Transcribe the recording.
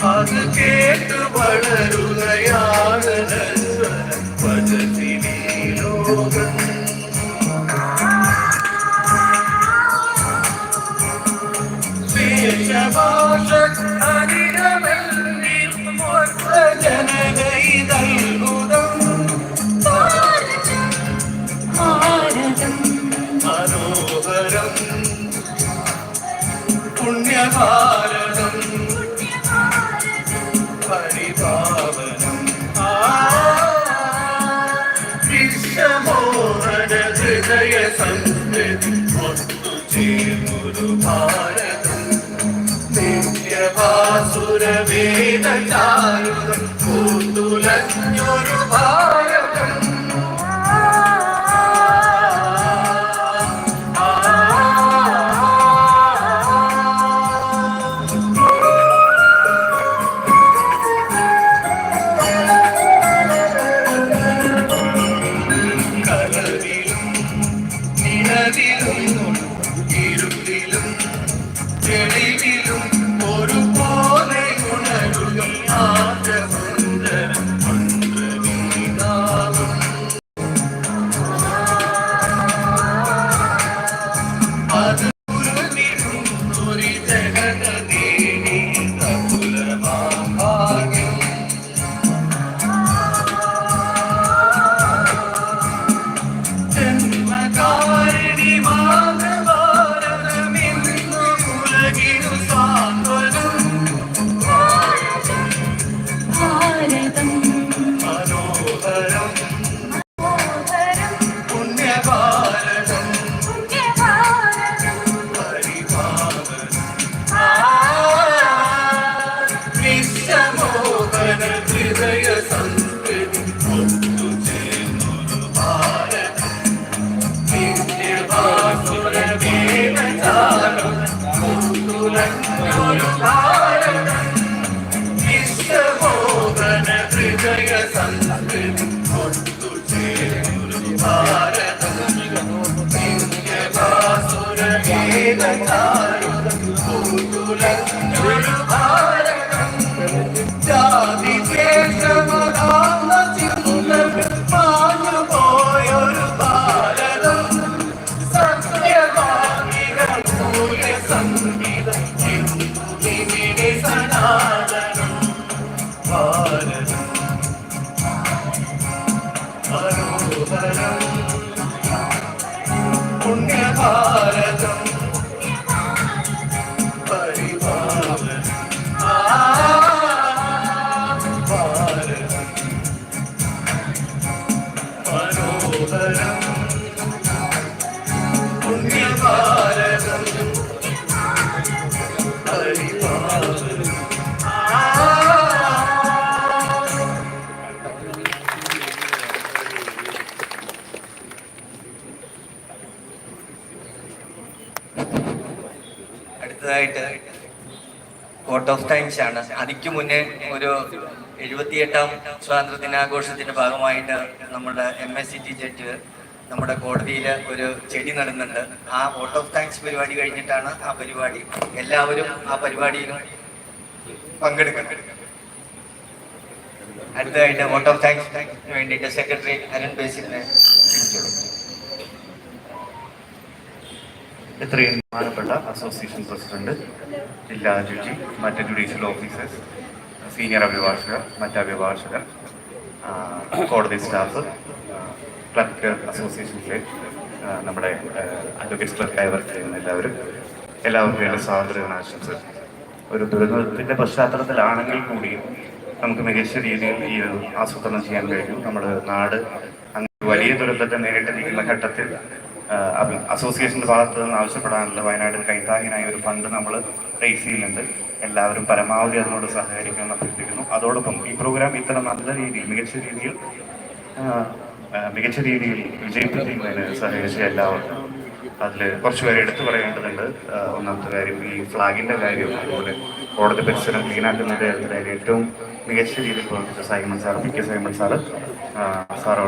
അത് കേട്ട് വളരുകയാണ് വചത്തിനീ ലോകം. ദേശഭാഷ ജനതൈതൽഭുതം മനോഹരം പുണ്യഭാരതം പരിപാവനം വിശ്വമോഹന ഹൃദയ സംസ്കൃതി ഒത്തുചേർന്നൊരു ഭാരതം നിത്യഭാസുരവേദചാരുതം കൂത്തുലഞ്ഞൊരു ഭാരതം. ഇരുട്ടിലും തെളിവിലും ഒരുപോലെ ഉണരുക ആദ്യസുന്ദരം മന്ത്രനാമം. അത് ഒരു ജഗതദേവി തപുലമാഭാഗ്യം. ജന്മകാരിണി ഹൃദയ സംസ്കൃതി ഒത്തുചേർന്നൊരു ഭാരതം നിത്യഭാസുരവേദചാരുതം കൂത്തുലഞ്ഞൊരു ഭാരതം വിശ്വമോഹന ഹൃദയ സംസ്കൃതി ഒത്തുചേർന്നൊരു ഭാരതം നിത്യഭാസുരവേദചാരുതം കൂത്തുലഞ്ഞൊരു ഭാരതം. ജാതി ദേശമതാന്ന ചിന്തകൾ മാഞ്ഞുപോയൊരു ഭാരതം സത്യവാദികൾ മൂല്യ സംഗീതം ഇവിടെ സനാതനം ഭാരതം മനോഹരം പുണ്യഭാരതം പരിപാവനം മനോഹരം പുണ്യഭാരതം പരിപാവനം. അടുത്തതായിട്ട് കോട്ട് ഓഫ് ടൈംസ് ആണ്. അതിക്ക് മുന്നേ ഒരു 78ാം സ്വാതന്ത്ര്യ ദിനാഘോഷത്തിന്റെ ഭാഗമായിട്ട് നമ്മുടെ MSCT ജഡ്ജ് നമ്മുടെ കോടതിയിൽ ഒരു ചെടി നടുന്നുണ്ട്. ആ വോട്ട് ഓഫ് താങ്ക്സ് പരിപാടി കഴിഞ്ഞിട്ടാണ് ആ പരിപാടി. എല്ലാവരും ആ പരിപാടിയിലും പങ്കെടുക്കണം. അടുത്തതായിട്ട് വോട്ട് ഓഫ് താങ്ക്സ് വേണ്ടിയിട്ട് സെക്രട്ടറി അരുൺ ബേസിലിനെ ക്ഷണിച്ചു. ഇത്രയും ബഹുമാനപ്പെട്ട അസോസിയേഷൻ പ്രസിഡന്റ്, ജില്ലാ ജഡ്ജി, മറ്റ് ജുഡീഷ്യൽ ഓഫീസേഴ്സ്, സീനിയർ അഭിഭാഷകർ, മറ്റ് അഭിഭാഷകർ, കോടതി സ്റ്റാഫ്, ക്ലർക്ക് അസോസിയേഷനിലെ നമ്മുടെ അഡ്വക്കേറ്റ്സ് ക്ലർക്കായി വർക്ക് ചെയ്യുന്ന എല്ലാവർക്കും എൻ്റെ സ്വാതന്ത്ര്യ ദിനാശംസകൾ. ഒരു ദുരന്തത്തിൻ്റെ പശ്ചാത്തലത്തിലാണെങ്കിൽ കൂടിയും നമുക്ക് മികച്ച രീതിയിൽ ഈ ഒരു ആസൂത്രണം ചെയ്യാൻ കഴിഞ്ഞു. നമ്മുടെ നാട് അങ്ങനെ വലിയ ദുരന്തത്തെ നേരിട്ടിരിക്കുന്ന ഘട്ടത്തിൽ അസോസിയേഷൻ്റെ ഭാഗത്ത് നിന്ന് ആവശ്യപ്പെടാനുള്ള വയനാടിൽ കൈത്താങ്ങിനായ ഒരു ഫണ്ട് നമ്മൾ റേസ് ചെയ്യുന്നുണ്ട്. എല്ലാവരും പരമാവധി അതിനോട് സഹകരിക്കുമെന്ന് അഭ്യർത്ഥിക്കുന്നു. അതോടൊപ്പം ഈ പ്രോഗ്രാം ഇത്ര നല്ല രീതിയിൽ മികച്ച രീതിയിൽ വിജയിപ്പിക്കുന്നതിന് സഹകരിച്ച എല്ലാവർക്കും അതിൽ കുറച്ചുപേരെ എടുത്തു പറയേണ്ടതുണ്ട്. ഒന്നാമത്തെ കാര്യം ഈ ഫ്ലാഗിൻ്റെ കാര്യം, അതുപോലെ കോടതി പരിസരം ക്ലീനാക്കുന്നതിൻ്റെ ഏറ്റവും മികച്ച രീതിയിൽ പ്രവർത്തിച്ച Simon sir, P K Simon sir വളരെ